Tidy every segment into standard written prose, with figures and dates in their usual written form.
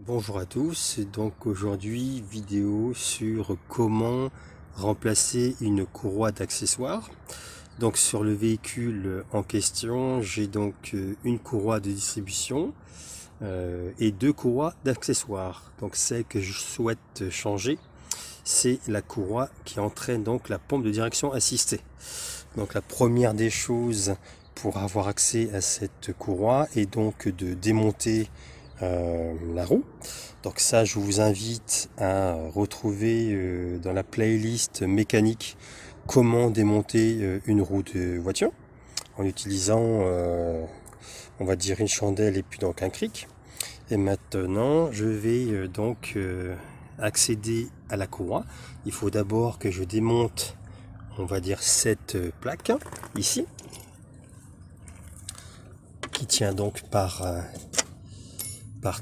Bonjour à tous, donc aujourd'hui vidéo sur comment remplacer une courroie d'accessoires. Donc sur le véhicule en question, j'ai donc une courroie de distribution et deux courroies d'accessoires. Donc celle que je souhaite changer, c'est la courroie qui entraîne donc la pompe de direction assistée. Donc la première des choses pour avoir accès à cette courroie est donc de démonter la roue. Donc ça, je vous invite à retrouver dans la playlist mécanique comment démonter une roue de voiture en utilisant on va dire une chandelle et puis donc un cric. Et maintenant je vais accéder à la courroie. Il faut d'abord que je démonte, on va dire, cette plaque ici qui tient donc par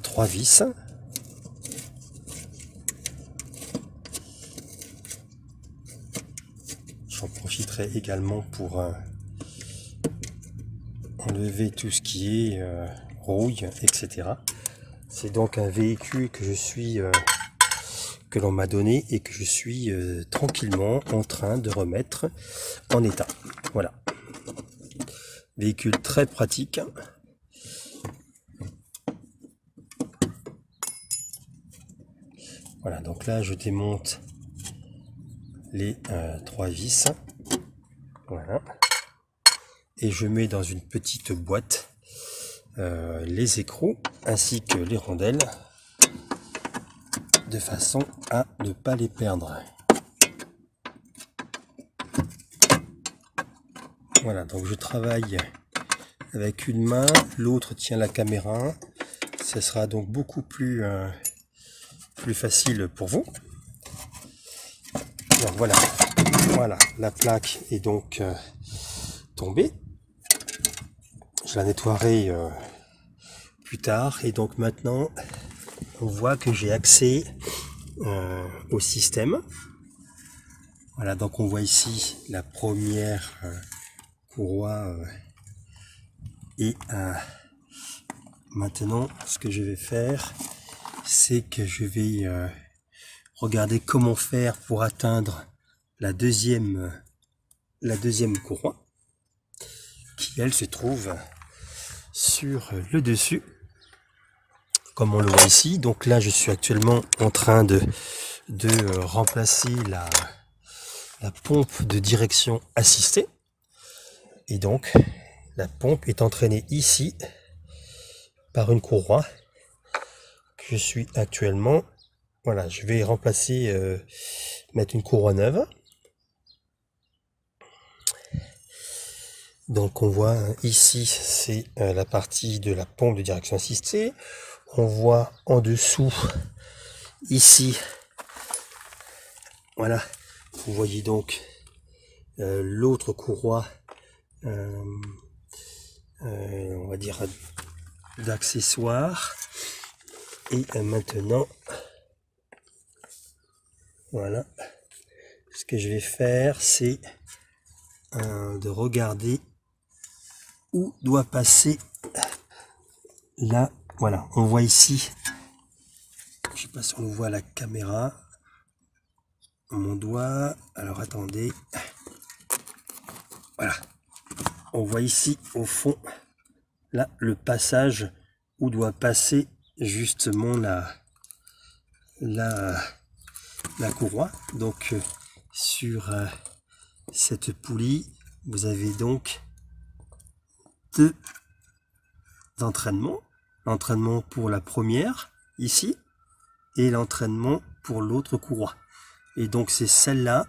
trois vis. J'en profiterai également pour enlever tout ce qui est rouille, etc. C'est donc un véhicule que que l'on m'a donné et que je suis tranquillement en train de remettre en état. Voilà. Véhicule très pratique. Voilà, donc là je démonte les trois vis. Voilà. Et je mets dans une petite boîte les écrous ainsi que les rondelles de façon à ne pas les perdre. Voilà, donc je travaille avec une main, l'autre tient la caméra. Ce sera donc beaucoup plus facile pour vous. Donc voilà, la plaque est donc tombée. Je la nettoierai plus tard. Et donc maintenant, on voit que j'ai accès au système. Voilà, donc on voit ici la première courroie et maintenant ce que je vais faire, c'est que je vais regarder comment faire pour atteindre la deuxième courroie qui elle se trouve sur le dessus comme on le voit ici. Donc là je suis actuellement en train de remplacer la pompe de direction assistée et donc la pompe est entraînée ici par une courroie que je suis actuellement. Voilà, je vais remplacer, mettre une courroie neuve. Donc on voit ici c'est la partie de la pompe de direction assistée. On voit en dessous ici, voilà, vous voyez donc l'autre courroie on va dire d'accessoires. Et maintenant voilà, ce que je vais faire c'est de regarder où doit passer là. Voilà, on voit ici, je sais pas si on voit la caméra, mon doigt, alors attendez, voilà, on voit ici au fond là le passage où doit passer justement la courroie. Donc sur cette poulie vous avez donc deux entraînements, l'entraînement pour la première ici et l'entraînement pour l'autre courroie. Et donc c'est celle-là,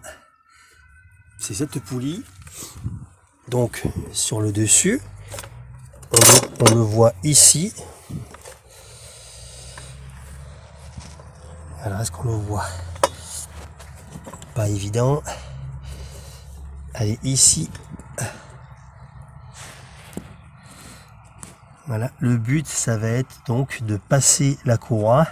c'est cette poulie. Donc sur le dessus, on le voit ici. Alors est-ce qu'on le voit? Pas évident. Allez, ici. Voilà, le but ça va être donc de passer la courroie.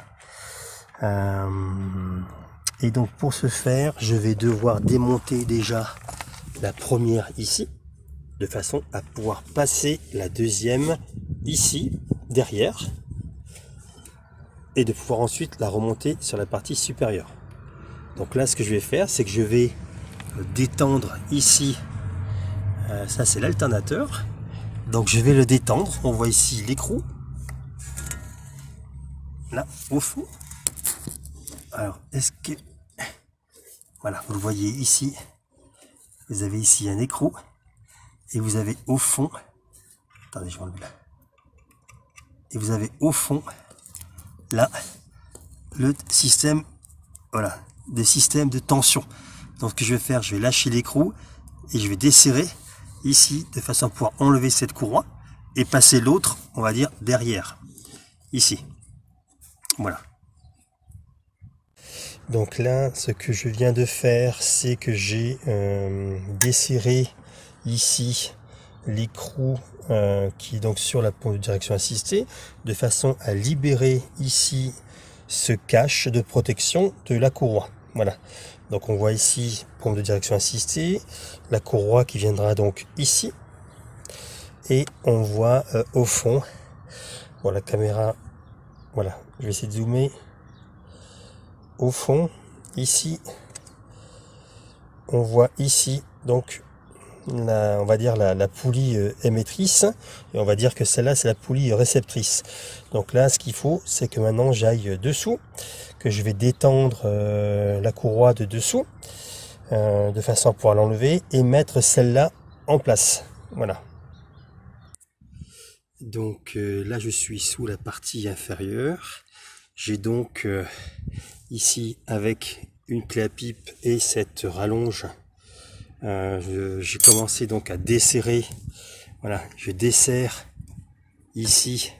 Et donc pour ce faire, je vais devoir démonter déjà la première ici, de façon à pouvoir passer la deuxième ici, derrière. et de pouvoir ensuite la remonter sur la partie supérieure. Donc là, ce que je vais faire, c'est que je vais détendre ici, ça c'est l'alternateur, donc je vais le détendre. On voit ici l'écrou, là au fond. Alors est-ce que, voilà, vous le voyez ici, vous avez ici un écrou et vous avez au fond, attendez, je vais enlever là, et vous avez au fond là le système, voilà, des systèmes de tension. Donc ce que je vais faire, je vais lâcher l'écrou et je vais desserrer ici de façon à pouvoir enlever cette courroie et passer l'autre, on va dire, derrière, ici. Voilà. Donc là, ce que je viens de faire, c'est que j'ai desserré ici l'écrou qui est donc sur la pompe de direction assistée, de façon à libérer ici ce cache de protection de la courroie. Voilà. Donc on voit ici pompe de direction assistée, la courroie qui viendra donc ici, et on voit au fond, bon, la caméra, voilà, je vais essayer de zoomer. Au fond, ici, on voit ici donc on va dire la poulie émettrice, et on va dire que celle-là c'est la poulie réceptrice. Donc là, ce qu'il faut, c'est que maintenant j'aille dessous, que je vais détendre la courroie de dessous de façon à pouvoir l'enlever et mettre celle-là en place. Voilà. Donc là, je suis sous la partie inférieure. J'ai donc ici avec une clé à pipe et cette rallonge, j'ai commencé donc à desserrer. Voilà, je desserre ici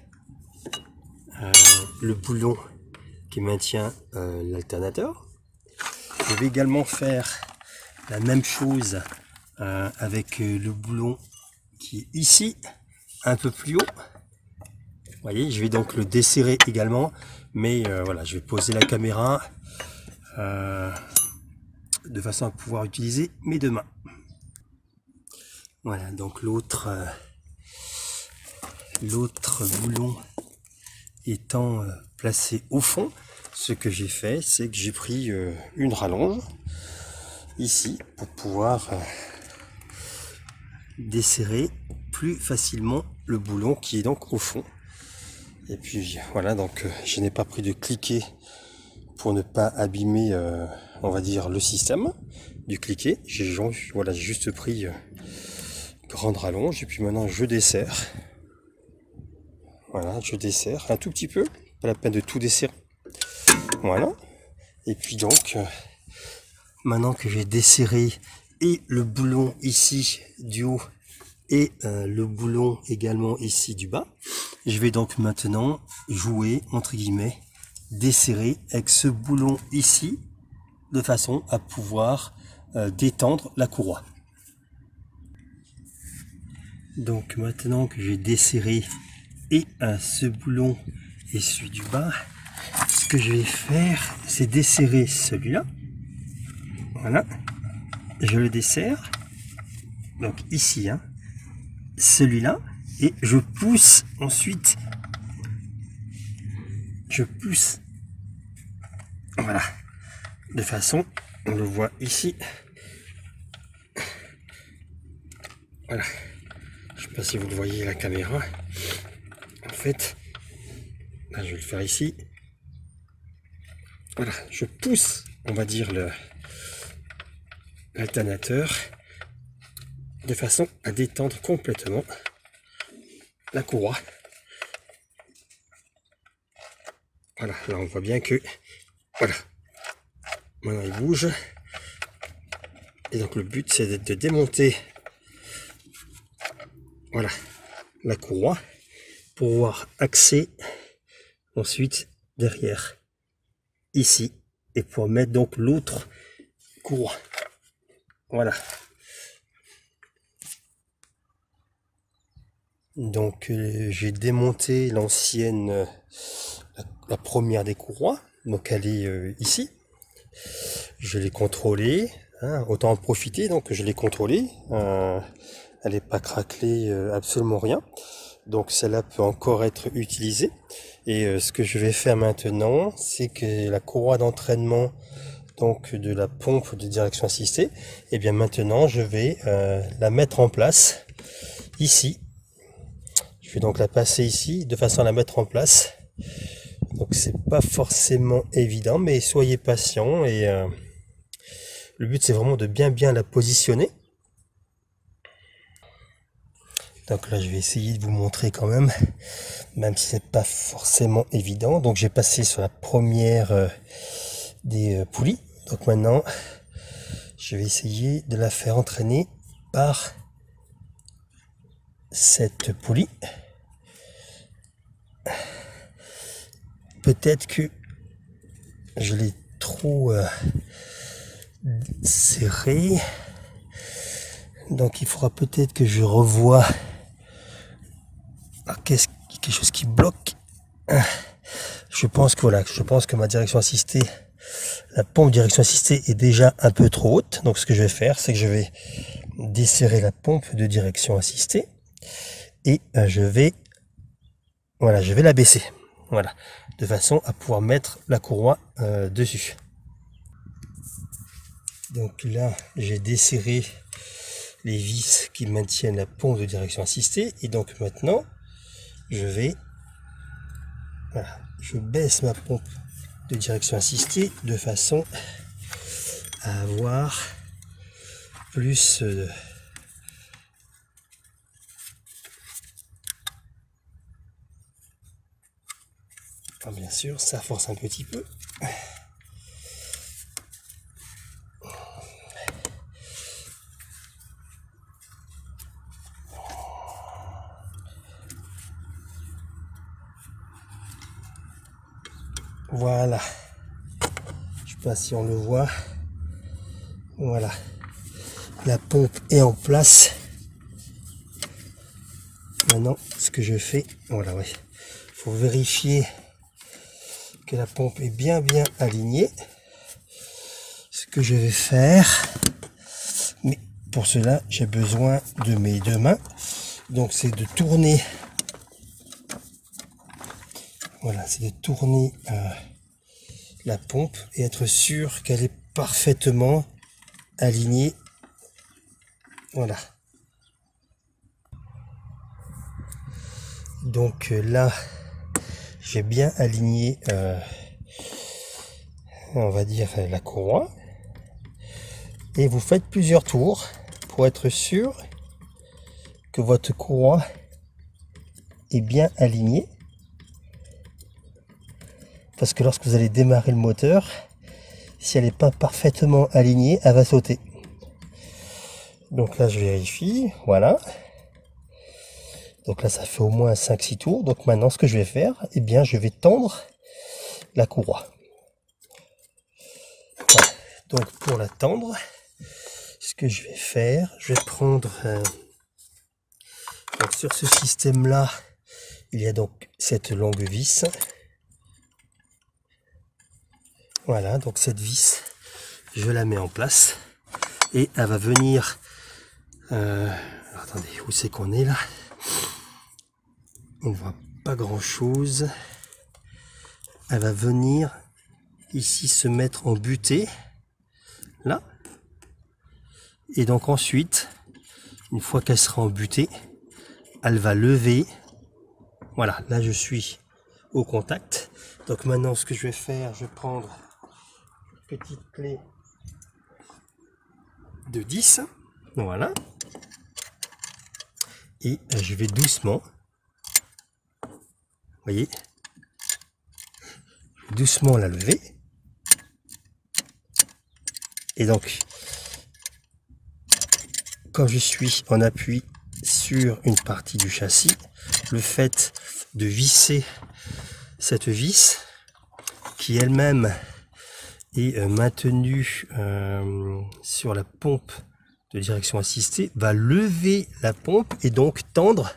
le boulon qui maintient l'alternateur. Je vais également faire la même chose avec le boulon qui est ici, un peu plus haut. Vous voyez, je vais donc le desserrer également, mais voilà, je vais poser la caméra de façon à pouvoir utiliser mes deux mains. Voilà, donc l'autre boulon étant placé au fond, ce que j'ai fait, c'est que j'ai pris une rallonge ici pour pouvoir desserrer plus facilement le boulon qui est donc au fond. Et puis voilà, donc je n'ai pas pris de cliquet pour ne pas abîmer on va dire le système du cliquet. Voilà, j'ai juste pris grande rallonge et puis maintenant je desserre. Voilà, je desserre un tout petit peu, pas la peine de tout desserrer. Voilà. Et puis donc maintenant que j'ai desserré et le boulon ici du haut et le boulon également ici du bas, je vais donc maintenant jouer, entre guillemets, desserrer avec ce boulon ici de façon à pouvoir détendre la courroie. Donc maintenant que j'ai desserré et ce boulon et celui du bas, ce que je vais faire, c'est desserrer celui-là. Voilà, je le desserre, donc ici, hein, celui-là, et je pousse ensuite, voilà, de façon, on le voit ici, voilà, je sais pas si vous le voyez à la caméra, en fait, là je vais le faire ici, voilà, je pousse, on va dire l'alternateur, de façon à détendre complètement la courroie. Voilà, là on voit bien que, voilà, maintenant il bouge, et donc le but c'est de démonter, voilà, la courroie pour pouvoir axer ensuite derrière ici et pour mettre donc l'autre courroie. Voilà. Donc j'ai démonté l'ancienne, la première des courroies, donc elle est ici. Je l'ai contrôlée, hein, autant en profiter, donc je l'ai contrôlée elle n'est pas craquelée, absolument rien. Donc celle-là peut encore être utilisée. Et ce que je vais faire maintenant, c'est que la courroie d'entraînement donc de la pompe de direction assistée, et bien maintenant je vais la mettre en place ici. Je vais donc la passer ici de façon à la mettre en place. Donc c'est pas forcément évident, mais soyez patient et le but c'est vraiment de bien la positionner. Donc là je vais essayer de vous montrer quand même si c'est pas forcément évident. Donc j'ai passé sur la première des poulies. Donc maintenant je vais essayer de la faire entraîner par cette poulie. Peut-être que je l'ai trop serré, donc il faudra peut-être que je revoie quelque chose qui bloque. Je pense que ma direction assistée, la pompe direction assistée est déjà un peu trop haute. Donc ce que je vais faire, c'est que je vais desserrer la pompe de direction assistée et je vais la baisser. Voilà, de façon à pouvoir mettre la courroie dessus. Donc là, j'ai desserré les vis qui maintiennent la pompe de direction assistée. Et donc maintenant, je baisse ma pompe de direction assistée de façon à avoir plus bien sûr, ça force un petit peu. Voilà. Je sais pas si on le voit. Voilà. La pompe est en place. Maintenant, ce que je fais, voilà, ouais. Faut vérifier que la pompe est bien alignée. Ce que je vais faire, mais pour cela, j'ai besoin de mes deux mains. Donc, c'est de tourner. Voilà, c'est de tourner la pompe et être sûr qu'elle est parfaitement alignée. Voilà. Donc là, j'ai bien aligné, on va dire, la courroie. Et vous faites plusieurs tours pour être sûr que votre courroie est bien alignée. Parce que lorsque vous allez démarrer le moteur, si elle n'est pas parfaitement alignée, elle va sauter. Donc là, je vérifie. Voilà. Donc là, ça fait au moins 5-6 tours. Donc maintenant, ce que je vais faire, eh bien, je vais tendre la courroie. Voilà. Donc pour la tendre, ce que je vais faire, je vais prendre... donc sur ce système-là, il y a donc cette longue vis. Voilà, donc cette vis, je la mets en place et elle va venir... attendez, où c'est qu'on est là? On ne voit pas grand chose. Elle va venir ici se mettre en butée, là. Et donc ensuite, une fois qu'elle sera en butée, elle va lever. Voilà, là je suis au contact. Donc maintenant, ce que je vais faire, je vais prendre une petite clé de 10. Voilà. Et je vais doucement, vous voyez, doucement la lever. Et donc, quand je suis en appui sur une partie du châssis, le fait de visser cette vis, qui elle-même est maintenue sur la pompe de direction assistée, va lever la pompe et donc tendre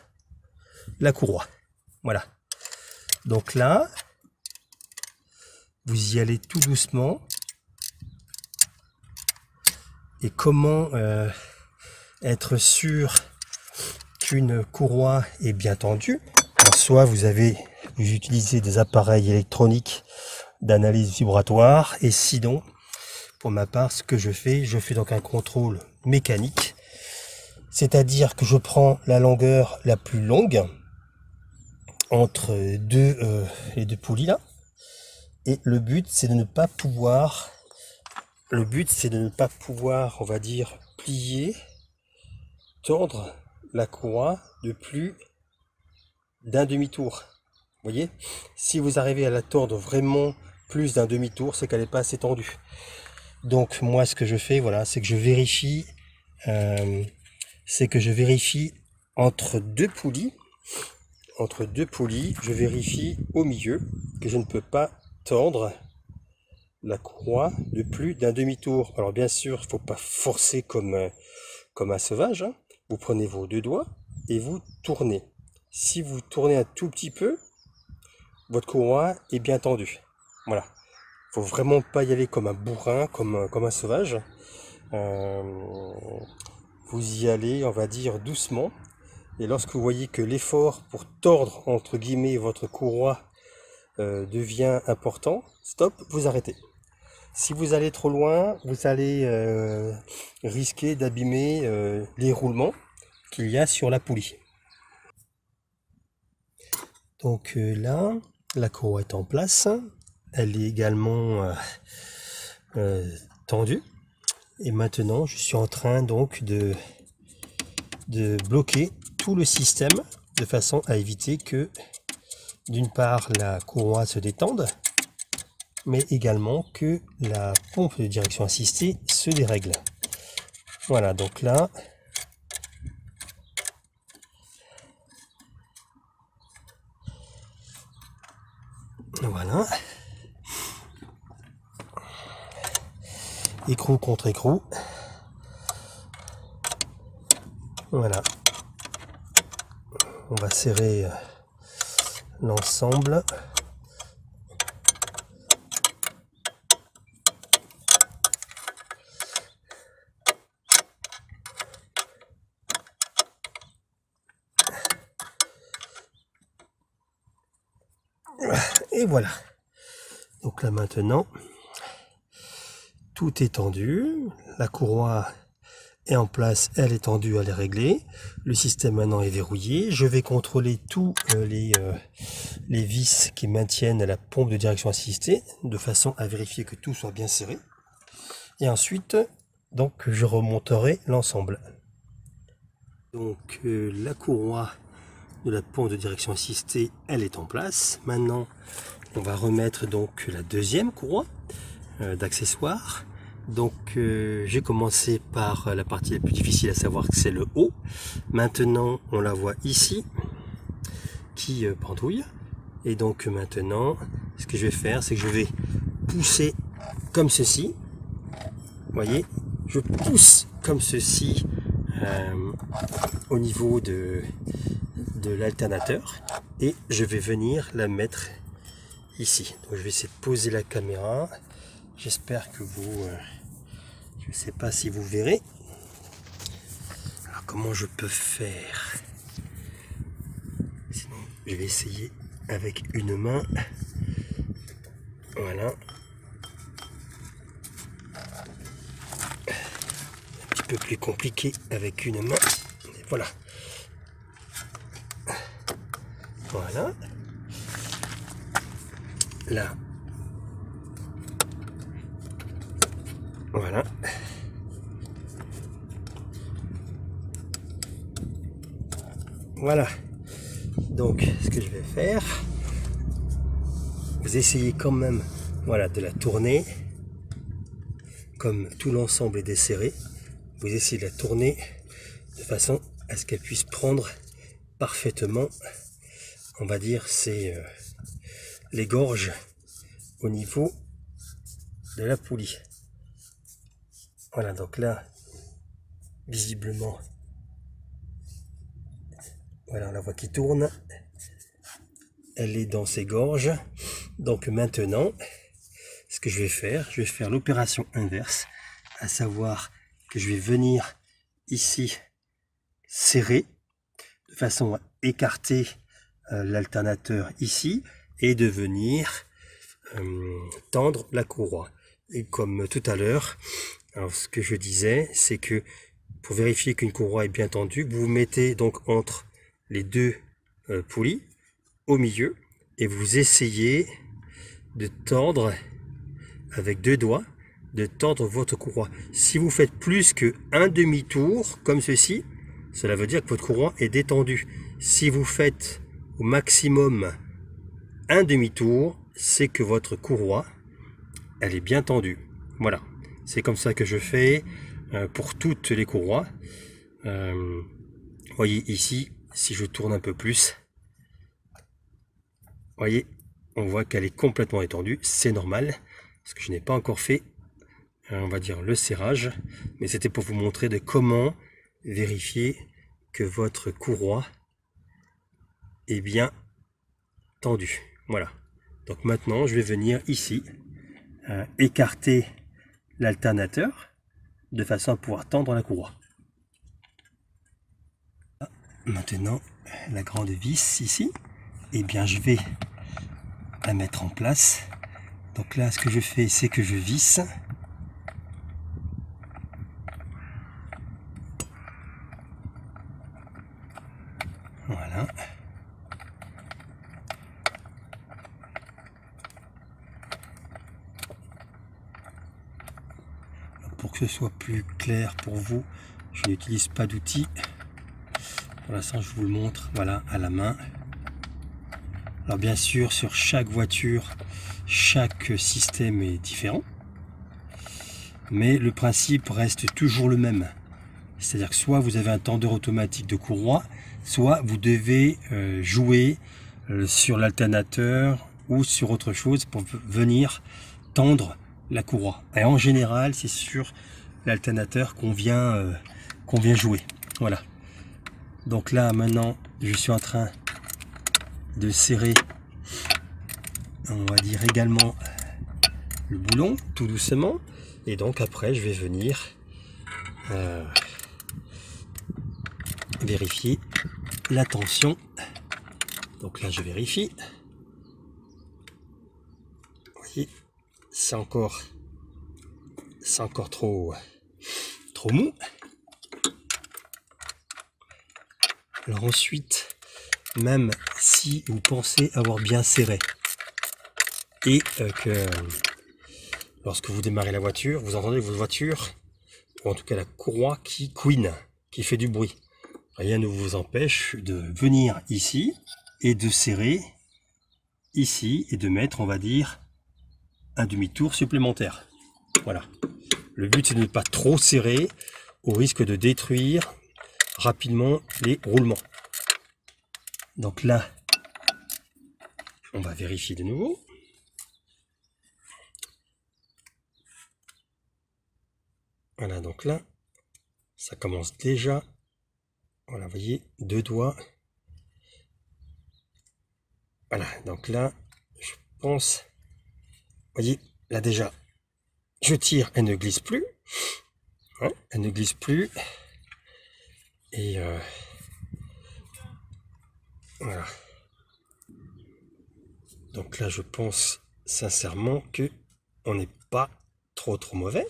la courroie. Voilà. Donc là, vous y allez tout doucement. Et comment être sûr une courroie est bien tendue, soit vous avez utilisé des appareils électroniques d'analyse vibratoire, et sinon, pour ma part, ce que je fais donc un contrôle mécanique, c'est-à-dire que je prends la longueur la plus longue entre les deux poulies là, et le but c'est de ne pas pouvoir, on va dire, plier, tordre la courroie de plus d'un demi-tour. Vous voyez, si vous arrivez à la tordre vraiment plus d'un demi-tour, c'est qu'elle n'est pas assez tendue. Donc moi ce que je fais, voilà, c'est que je vérifie entre deux poulies, je vérifie au milieu que je ne peux pas tordre la courroie de plus d'un demi-tour. Alors bien sûr, il ne faut pas forcer comme un sauvage, hein. Vous prenez vos deux doigts et vous tournez. Si vous tournez un tout petit peu, votre courroie est bien tendue. Voilà. Faut vraiment pas y aller comme un bourrin, comme un sauvage. Vous y allez, on va dire, doucement. Et lorsque vous voyez que l'effort pour tordre, entre guillemets, votre courroie devient important, stop, vous arrêtez. Si vous allez trop loin, vous allez risquer d'abîmer les roulements qu'il y a sur la poulie. Donc là, la courroie est en place. Elle est également tendue. Et maintenant, je suis en train donc de bloquer tout le système de façon à éviter que, d'une part, la courroie se détende, mais également que la pompe de direction assistée se dérègle. Voilà, donc là, voilà, écrou contre écrou, voilà, on va serrer l'ensemble. Et voilà. Donc là maintenant, tout est tendu. La courroie est en place, elle est tendue, elle est réglée. Le système maintenant est verrouillé. Je vais contrôler tous les vis qui maintiennent la pompe de direction assistée, de façon à vérifier que tout soit bien serré. Et ensuite, donc, je remonterai l'ensemble. Donc la courroie de la pompe de direction assistée, elle est en place. Maintenant, on va remettre donc la deuxième courroie d'accessoires. Donc j'ai commencé par la partie la plus difficile, à savoir que c'est le haut. Maintenant, on la voit ici qui pendouille. Et donc maintenant, ce que je vais faire, c'est que je vais pousser comme ceci. Vous voyez, je pousse comme ceci au niveau de l'alternateur, et je vais venir la mettre ici. Donc je vais essayer de poser la caméra. J'espère que vous, je ne sais pas si vous verrez. Alors comment je peux faire? Sinon, je vais essayer avec une main. Voilà. Un petit peu plus compliqué avec une main. Voilà. Voilà. Là. Voilà. Voilà. Donc, ce que je vais faire, vous essayez quand même, voilà, de la tourner. Comme tout l'ensemble est desserré, vous essayez de la tourner de façon à ce qu'elle puisse prendre parfaitement, on va dire, les gorges au niveau de la poulie. Voilà, donc là, visiblement, voilà, on la voit qui tourne. Elle est dans ses gorges. Donc maintenant, ce que je vais faire l'opération inverse, à savoir que je vais venir ici serrer façon à écarter l'alternateur ici et de venir tendre la courroie. Et comme tout à l'heure, alors ce que je disais, c'est que pour vérifier qu'une courroie est bien tendue, vous vous mettez donc entre les deux poulies au milieu et vous essayez de tendre avec deux doigts, de tendre votre courroie. Si vous faites plus qu'un demi-tour comme ceci, cela veut dire que votre courroie est détendue. Si vous faites au maximum un demi-tour, c'est que votre courroie, elle est bien tendue. Voilà, c'est comme ça que je fais pour toutes les courroies. Voyez ici, si je tourne un peu plus, voyez, on voit qu'elle est complètement étendue. C'est normal, parce que je n'ai pas encore fait, on va dire, le serrage. Mais c'était pour vous montrer de comment vérifier que votre courroie est bien tendue. Voilà. Donc maintenant, je vais venir ici, écarter l'alternateur de façon à pouvoir tendre la courroie. Maintenant, la grande vis ici, et bien je vais la mettre en place. Donc là, ce que je fais, c'est que je visse. Voilà. Pour que ce soit plus clair pour vous, je n'utilise pas d'outil. Pour l'instant, je vous le montre, voilà, à la main. Alors bien sûr, sur chaque voiture, chaque système est différent. Mais le principe reste toujours le même. C'est-à-dire que soit vous avez un tendeur automatique de courroie, soit vous devez jouer sur l'alternateur ou sur autre chose pour venir tendre la courroie. Et en général, c'est sur l'alternateur qu'on vient jouer. Voilà. Donc là, maintenant, je suis en train de serrer, on va dire également, le boulon, tout doucement. Et donc après, je vais venir vérifier la tension. Donc là, je vérifie. Vous voyez, c'est encore trop mou. Alors ensuite, même si vous pensez avoir bien serré et que lorsque vous démarrez la voiture, vous entendez votre voiture, ou en tout cas la courroie qui couine, qui fait du bruit. Rien ne vous empêche de venir ici et de serrer ici et de mettre, on va dire, un demi-tour supplémentaire. Voilà. Le but, c'est de ne pas trop serrer au risque de détruire rapidement les roulements. Donc là, on va vérifier de nouveau. Voilà, donc là, ça commence déjà. Voilà, vous voyez, deux doigts. Voilà, donc là, je pense, vous voyez, là déjà, je tire, elle ne glisse plus. Hein, elle ne glisse plus. Et voilà. Donc là, je pense sincèrement que on n'est pas trop mauvais.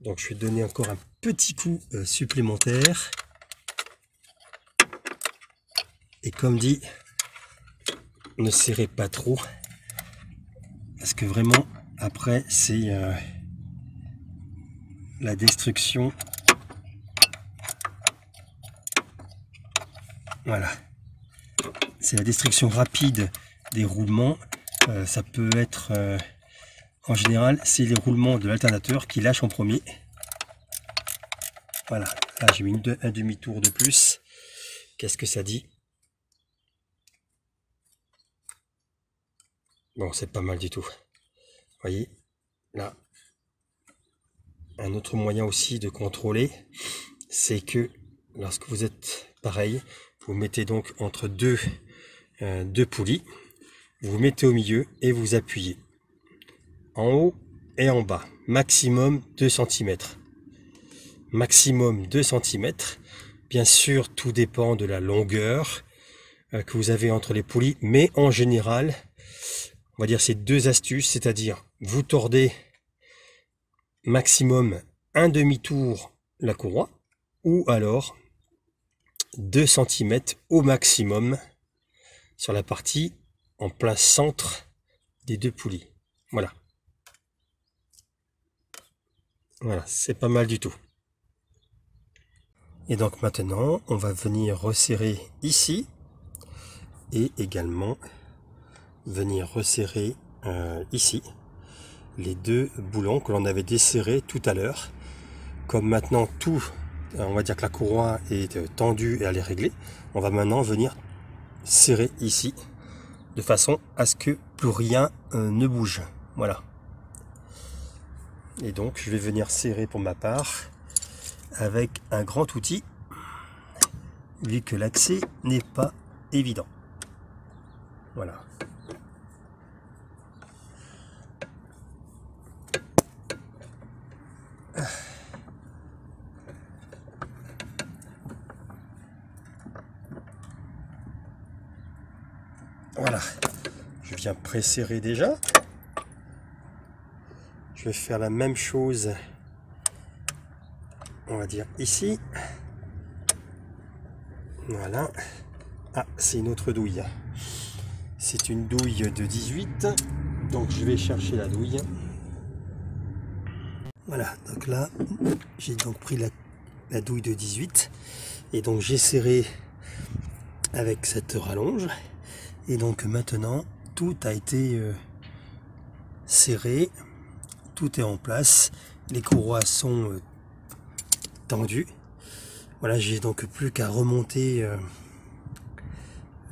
Donc je vais donner encore un petit coup supplémentaire. Et comme dit, ne serrez pas trop. Parce que vraiment, après, c'est la destruction. Voilà. C'est la destruction rapide des roulements. Ça peut être... en général, c'est les roulements de l'alternateur qui lâchent en premier. Voilà. Là, j'ai mis un demi-tour de plus. Qu'est-ce que ça dit? Bon, c'est pas mal du tout. Vous voyez, là, un autre moyen aussi de contrôler, c'est que lorsque vous êtes pareil, vous mettez donc entre deux poulies, vous vous mettez au milieu et vous appuyez en haut et en bas, maximum 2 cm. Maximum 2 cm. Bien sûr, tout dépend de la longueur que vous avez entre les poulies, mais en général, on va dire ces deux astuces, c'est-à-dire vous tordez maximum un demi-tour la courroie, ou alors 2 cm au maximum sur la partie en plein centre des deux poulies. Voilà. Voilà, c'est pas mal du tout. Et donc maintenant, on va venir resserrer ici et également venir resserrer ici les deux boulons que l'on avait desserrés tout à l'heure. Comme maintenant tout, on va dire que la courroie est tendue et elle est réglée, on va maintenant venir serrer ici de façon à ce que plus rien ne bouge. Voilà. Et donc je vais venir serrer pour ma part avec un grand outil, vu que l'accès n'est pas évident. Voilà. Voilà. Je viens presserrer déjà. Je vais faire la même chose, on va dire ici. Voilà. Ah, c'est une autre douille. C'est une douille de 18. Donc je vais chercher la douille. Voilà, donc là, j'ai donc pris la douille de 18. Et donc j'ai serré avec cette rallonge. Et donc maintenant, tout a été serré. Tout est en place. Les courroies sont tendues. Voilà, j'ai donc plus qu'à remonter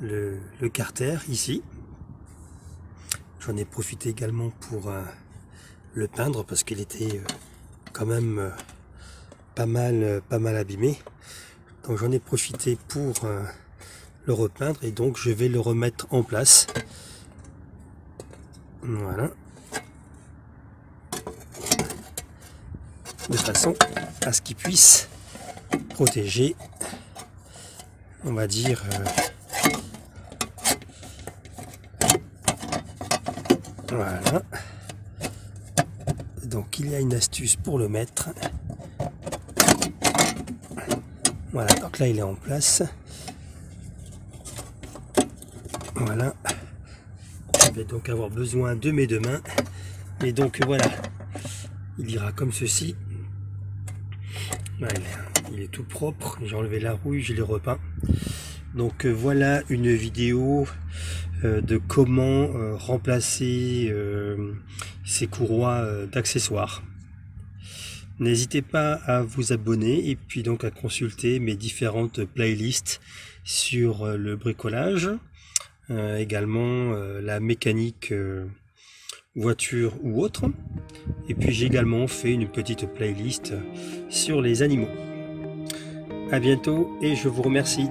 le carter ici. J'en ai profité également pour le peindre parce qu'il était quand même pas mal abîmé. Donc j'en ai profité pour le repeindre et donc je vais le remettre en place. Voilà. De façon à ce qu'il puisse protéger, on va dire, voilà. Donc il y a une astuce pour le mettre. Voilà, donc là il est en place. Voilà. Je vais donc avoir besoin de mes deux mains. Et donc voilà, il ira comme ceci. Voilà, il est tout propre. J'ai enlevé la rouille, je l'ai repeint. Donc voilà une vidéo de comment remplacer ces courroies d'accessoires. N'hésitez pas à vous abonner et puis donc à consulter mes différentes playlists sur le bricolage, également la mécanique voiture ou autre. Et puis j'ai également fait une petite playlist sur les animaux. À bientôt et je vous remercie.